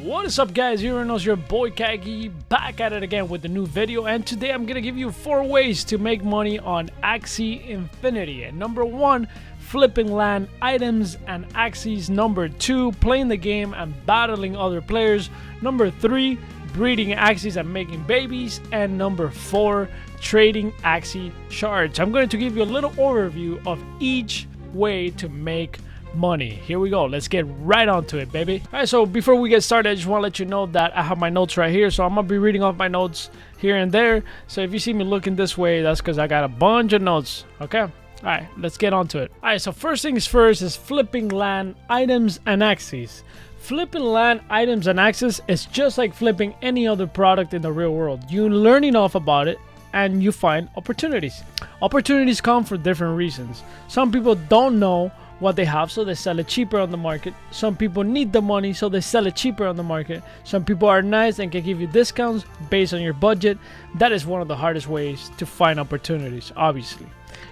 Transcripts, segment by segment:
What is up, guys? Here is your boy Kagi, back at it again with a new video, and today I'm gonna give you 4 ways to make money on Axie Infinity. And number 1, flipping land items and Axies. Number 2, playing the game and battling other players. Number 3, breeding Axies and making babies. And number 4, trading Axie shards. I'm going to give you a little overview of each way to make money. Here we go. Let's get right onto it, baby. All right, so before we get started, I just want to let you know that I have my notes right here, so I'm gonna be reading off my notes here and there. So if you see me looking this way, that's because I got a bunch of notes. Okay, all right, let's get onto it. All right, so first things first is flipping land items and Axies. Flipping land items and Axies is just like flipping any other product in the real world. You learn enough about it and you find opportunities. Opportunities come for different reasons. Some people don't know what they have, so they sell it cheaper on the market. Some people need the money, so they sell it cheaper on the market. Some people are nice and can give you discounts based on your budget. That is one of the hardest ways to find opportunities, obviously.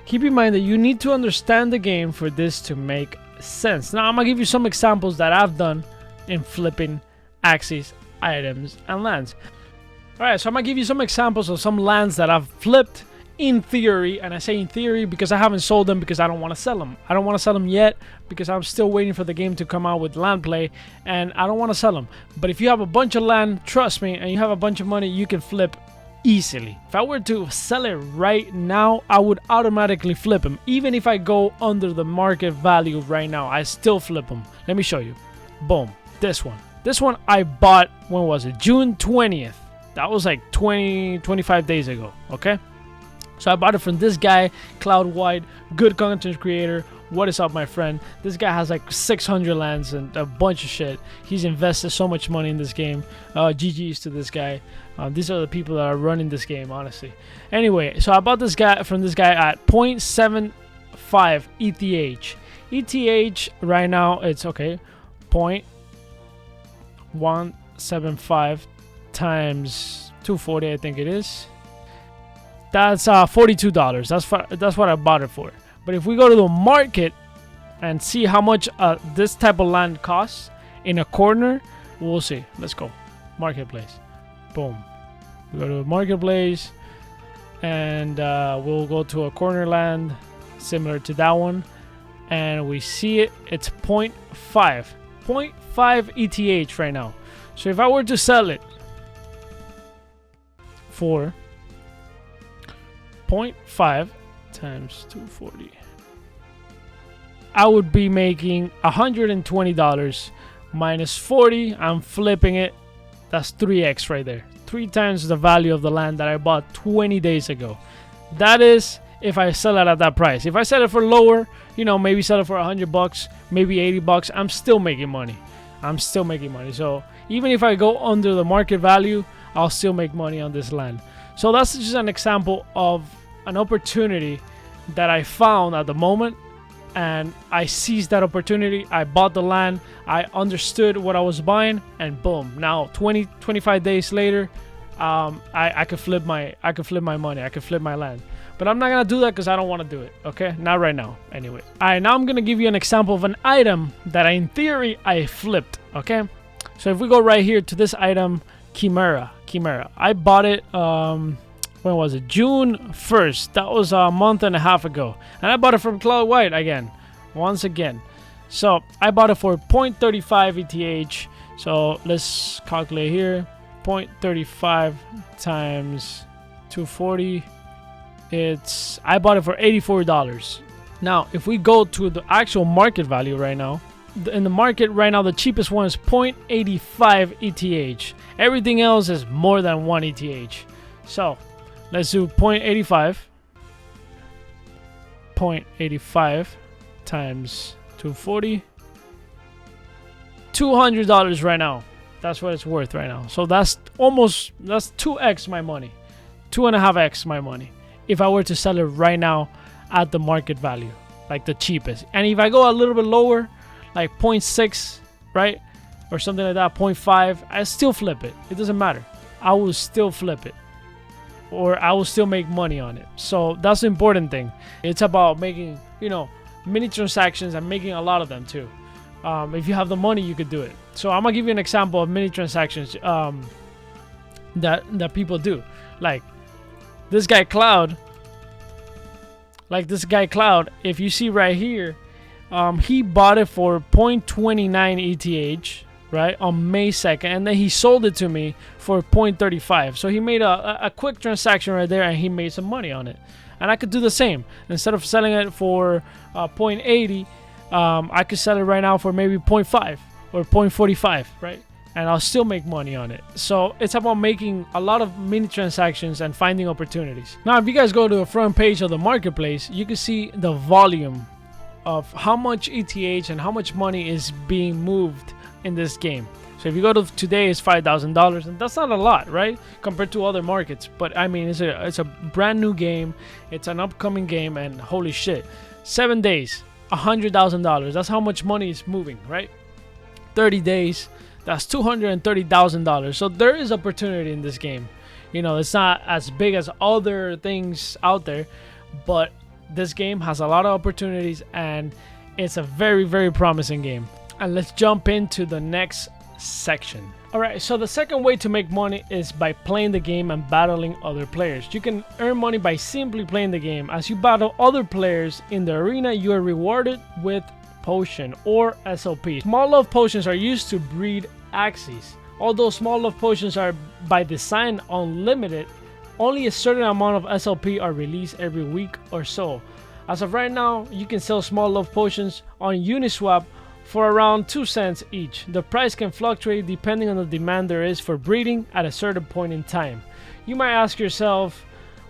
Keep in mind that you need to understand the game for this to make sense. Now I'm gonna give you some examples that I've done in flipping Axies, items, and lands. Alright, so I'm gonna give you some examples of some lands that I've flipped in theory, and I say in theory because I haven't sold them because I don't want to sell them. I don't want to sell them yet because I'm still waiting for the game to come out with land play, and I don't want to sell them. But if you have a bunch of land, trust me, and you have a bunch of money, you can flip easily. If I were to sell it right now, I would automatically flip them. Even if I go under the market value right now, I still flip them. Let me show you. Boom. This one I bought, when was it? June 20th. That was like 25 days ago. Okay, so I bought it from this guy, Cloud White, good content creator. What is up, my friend? This guy has like 600 lands and a bunch of shit. He's invested so much money in this game. GG's to this guy. These are the people that are running this game, honestly. Anyway, so I bought this guy from this guy at 0.75 ETH. ETH right now, it's okay, 0.175 times 240, I think it is. That's $42. That's what I bought it for. But if we go to the market and see how much this type of land costs in a corner, we'll see. Let's go. Marketplace. Boom. We go to marketplace, and we'll go to a corner land similar to that one, and we see it. It's 0.5 ETH right now. So if I were to sell it for 0.5 times 240, I would be making $120 minus 40. I'm flipping it. That's 3x right there. 3 times the value of the land that I bought 20 days ago. That is if I sell it at that price. If I sell it for lower, you know, maybe sell it for $100, maybe $80, I'm still making money. So even if I go under the market value, I'll still make money on this land. So that's just an example of an opportunity that I found at the moment, and I seized that opportunity. I bought the land, I understood what I was buying, and boom, now 25 days later, I could flip my money, I could flip my land. But I'm not gonna do that because I don't want to do it. Okay, not right now. Anyway, alright, now I'm gonna give you an example of an item that in theory I flipped. Okay, so if we go right here to this item, Chimera. I bought it, when was it? June 1st. That was a month and a half ago. And I bought it from Cloud White once again. So I bought it for 0.35 ETH. So let's calculate here. 0.35 times 240. I bought it for $84. Now, if we go to the actual market value right now, in the market right now, the cheapest one is 0.85 ETH. Everything else is more than 1 ETH. So let's do 0.85 times 240. $200 right now. That's what it's worth right now. So that's 2x my money. 2.5x my money. If I were to sell it right now at the market value, like the cheapest. And if I go a little bit lower, like 0.6, right? Or something like that, 0.5, I still flip it. It doesn't matter. I will still flip it. Or I will still make money on it. So that's the important thing. It's about making, you know, mini transactions and making a lot of them too. If you have the money, you could do it. So I'm gonna give you an example of mini transactions that people do. Like this guy Cloud. If you see right here, he bought it for 0.29 ETH, right, on May 2nd, and then he sold it to me for 0.35. So he made a quick transaction right there, and he made some money on it. And I could do the same. Instead of selling it for 0.80, I could sell it right now for maybe 0.5 or 0.45, right? And I'll still make money on it. So it's about making a lot of mini transactions and finding opportunities. Now, if you guys go to the front page of the marketplace, you can see the volume of how much ETH and how much money is being moved in this game. So if you go to today, it's $5,000, and that's not a lot, right, compared to other markets. But I mean, it's a brand new game, it's an upcoming game, and holy shit, 7 days, $100,000. That's how much money is moving, right? 30 days, that's $230,000. So there is opportunity in this game. You know, it's not as big as other things out there, but this game has a lot of opportunities, and it's a very, very promising game. And let's jump into the next section. Alright, so the second way to make money is by playing the game and battling other players. You can earn money by simply playing the game. As you battle other players in the arena, you are rewarded with potion or SOP. Small love potions are used to breed Axies. Although small love potions are by design unlimited, only a certain amount of SOP are released every week or so. As of right now, you can sell small love potions on Uniswap for around 2 cents each. The price can fluctuate depending on the demand there is for breeding at a certain point in time. You might ask yourself,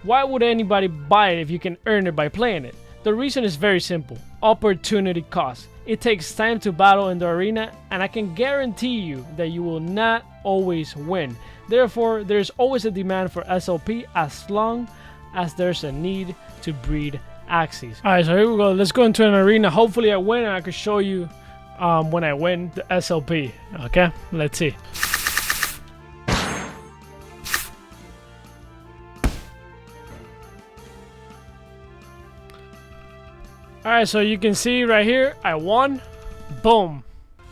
why would anybody buy it if you can earn it by playing it? The reason is very simple: opportunity cost. It takes time to battle in the arena, and I can guarantee you that you will not always win. Therefore, there's always a demand for SOP as long as there's a need to breed Axies. Alright, so here we go. Let's go into an arena. Hopefully I win and I can show you when I win the SOP. Okay, let's see. Alright, so you can see right here, I won. Boom.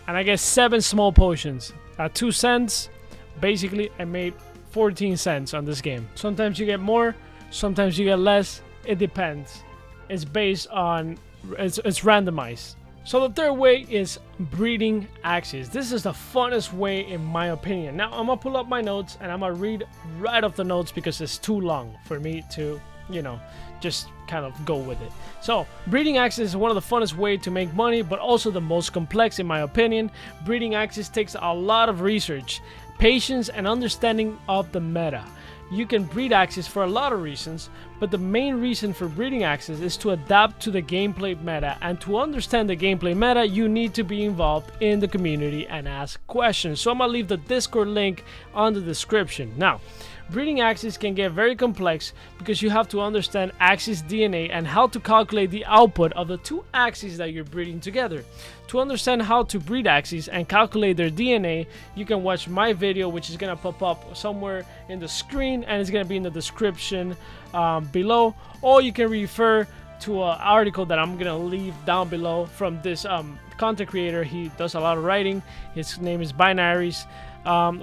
And I get 7 small potions at 2 cents. Basically, I made 14 cents on this game. Sometimes you get more, sometimes you get less. It depends. It's based on, it's randomized. So the third way is breeding Axies. This is the funnest way in my opinion. Now I'm gonna pull up my notes and I'm gonna read right off the notes because it's too long for me to, you know, just kind of go with it. So breeding Axies is one of the funnest ways to make money, but also the most complex in my opinion. Breeding Axies takes a lot of research, patience, and understanding of the meta. You can breed Axies for a lot of reasons, but the main reason for breeding Axies is to adapt to the gameplay meta, and to understand the gameplay meta, you need to be involved in the community and ask questions. So I'm gonna leave the Discord link on the description. Now, breeding Axies can get very complex because you have to understand Axie's DNA and how to calculate the output of the 2 Axies that you're breeding together. To understand how to breed Axies and calculate their DNA, you can watch my video, which is going to pop up somewhere in the screen and it's going to be in the description below, or you can refer to an article that I'm going to leave down below from this content creator. He does a lot of writing. His name is Binaries.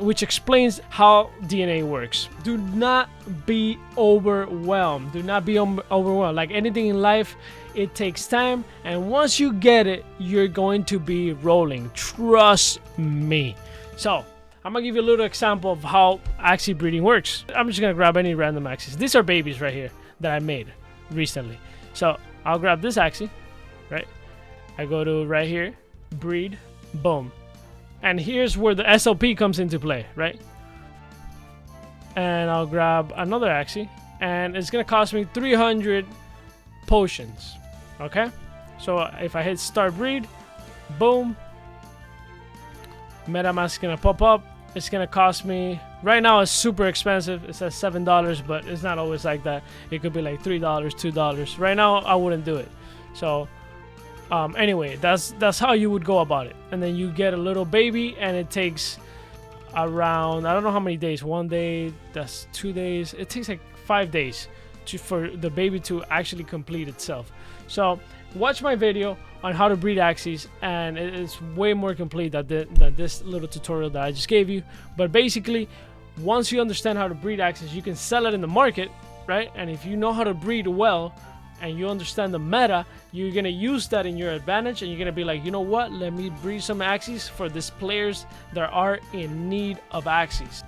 Which explains how DNA works. Do not be overwhelmed. Do not be overwhelmed. Like anything in life, it takes time, and once you get it, you're going to be rolling. Trust me. So I'm gonna give you a little example of how Axie breeding works. I'm just gonna grab any random Axies. These are babies right here that I made recently. So I'll grab this Axie, right? I go to right here, breed, boom. And here's where the SOP comes into play, right? And I'll grab another Axie, and it's gonna cost me 300 potions. Okay, so if I hit start breed, boom, MetaMask is gonna pop up. It's gonna cost me, right now it's super expensive. It says $7, but it's not always like that. It could be like $3, $2. Right now I wouldn't do it. So anyway, that's how you would go about it. And then you get a little baby, and it takes around, I don't know how many days, 1 day, that's 2 days. It takes like 5 days for the baby to actually complete itself. So watch my video on how to breed Axies, and it's way more complete than this little tutorial that I just gave you. But basically, once you understand how to breed Axies, you can sell it in the market, right? And if you know how to breed well and you understand the meta, you're gonna use that in your advantage, and you're gonna be like, you know what, let me breed some Axies for these players that are in need of Axies.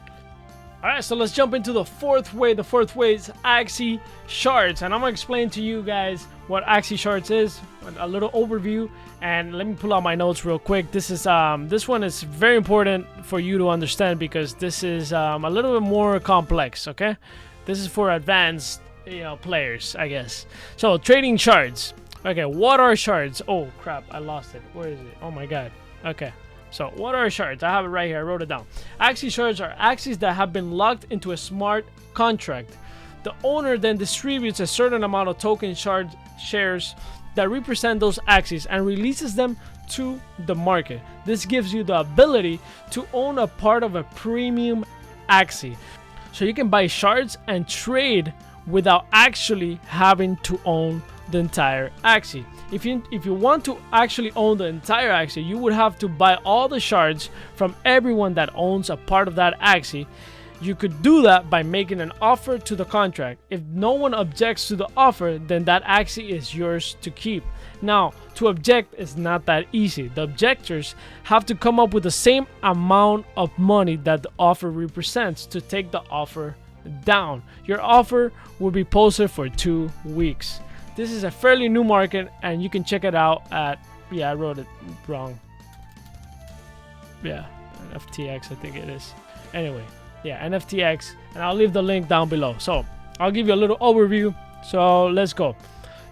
Alright, so let's jump into the fourth way. The fourth way is Axie shards, and I'm gonna explain to you guys what Axie shards is, a little overview. And let me pull out my notes real quick. This one is very important for you to understand, because this is a little bit more complex. Okay, this is for advanced, players, I guess. So trading shards. Okay, what are shards? Oh crap, I lost it. Where is it? Oh my god. Okay. So, what are shards? I have it right here. I wrote it down. Axie shards are Axies that have been locked into a smart contract. The owner then distributes a certain amount of token shard shares that represent those Axies and releases them to the market. This gives you the ability to own a part of a premium Axie. So you can buy shards and trade without actually having to own the entire Axie. If you want to actually own the entire Axie, you would have to buy all the shards from everyone that owns a part of that Axie. You could do that by making an offer to the contract. If no one objects to the offer, then that Axie is yours to keep. Now, to object is not that easy. The objectors have to come up with the same amount of money that the offer represents to take the offer down. Your offer will be posted for 2 weeks. This is a fairly new market, and you can check it out at, yeah, I wrote it wrong. Yeah, FTX, I think it is. Anyway, yeah, NFTX, and I'll leave the link down below. So I'll give you a little overview. So let's go.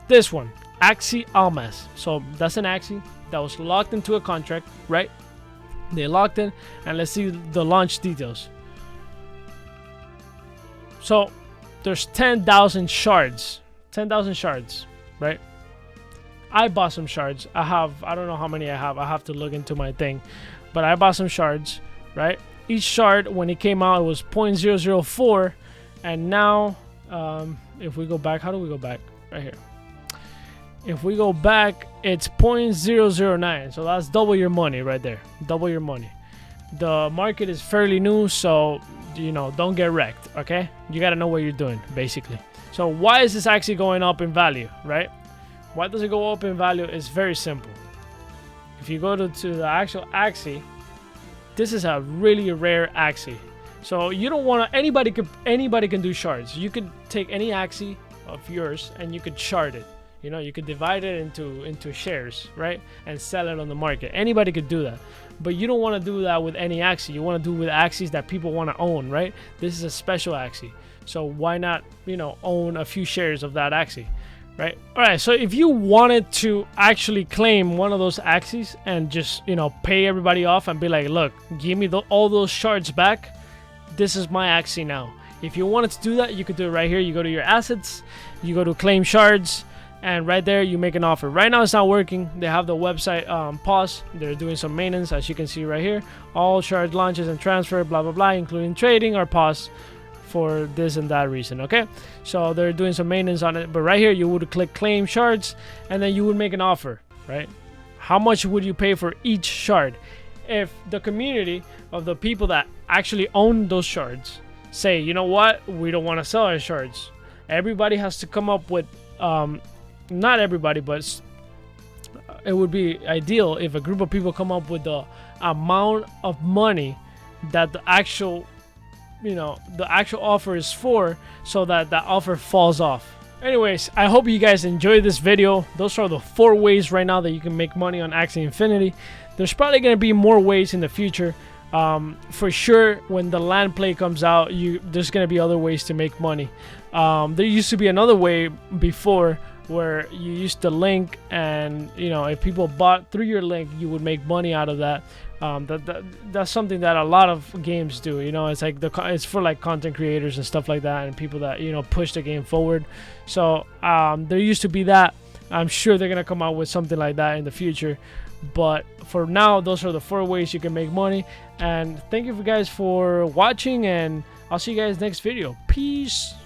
This one, Axie Almas. So that's an Axie that was locked into a contract, right? They locked in, and let's see the launch details. So there's 10,000 shards. 10,000 shards, right? I bought some shards. I don't know how many I have to look into my thing, but I bought some shards, right? Each shard, when it came out, it was 0.004, and now if we go back, how do we go back? Right here. If we go back, it's 0.009, so that's double your money right there. Double your money. The market is fairly new, so don't get wrecked, okay? You gotta know what you're doing, basically. So why is this actually going up in value, right? Why does it go up in value? It's very simple. If you go to the actual Axie, this is a really rare Axie. So you don't want to, anybody can do shards. You could take any Axie of yours and you could shard it. You could divide it into shares, right? And sell it on the market. Anybody could do that. But you don't want to do that with any Axie. You want to do with Axies that people want to own, right? This is a special Axie. So why not, own a few shares of that Axie, right? All right, so if you wanted to actually claim one of those Axies and just, pay everybody off and be like, look, give me all those shards back. This is my Axie now. If you wanted to do that, you could do it right here. You go to your assets, you go to claim shards, and right there you make an offer. Right now it's not working. They have the website paused. They're doing some maintenance, as you can see right here. All shard launches and transfer, blah blah blah, including trading, are paused for this and that reason. Okay, so they're doing some maintenance on it, but right here you would click claim shards, and then you would make an offer, right? How much would you pay for each shard? If the community of the people that actually own those shards say, you know what, we don't want to sell our shards, everybody has to come up with not everybody, but it would be ideal if a group of people come up with the amount of money that the actual offer is for, so that the offer falls off. Anyways, I hope you guys enjoyed this video. Those are the 4 ways right now that you can make money on Axie Infinity. There's probably going to be more ways in the future. For sure, when the land play comes out, there's going to be other ways to make money. There used to be another way before, where you used to link, and if people bought through your link, you would make money out of that. That's something that a lot of games do. It's like it's for like content creators and stuff like that, and people that push the game forward. So there used to be that. I'm sure they're gonna come out with something like that in the future, but for now, those are the 4 ways you can make money. And thank you guys for watching, and I'll see you guys next video. Peace.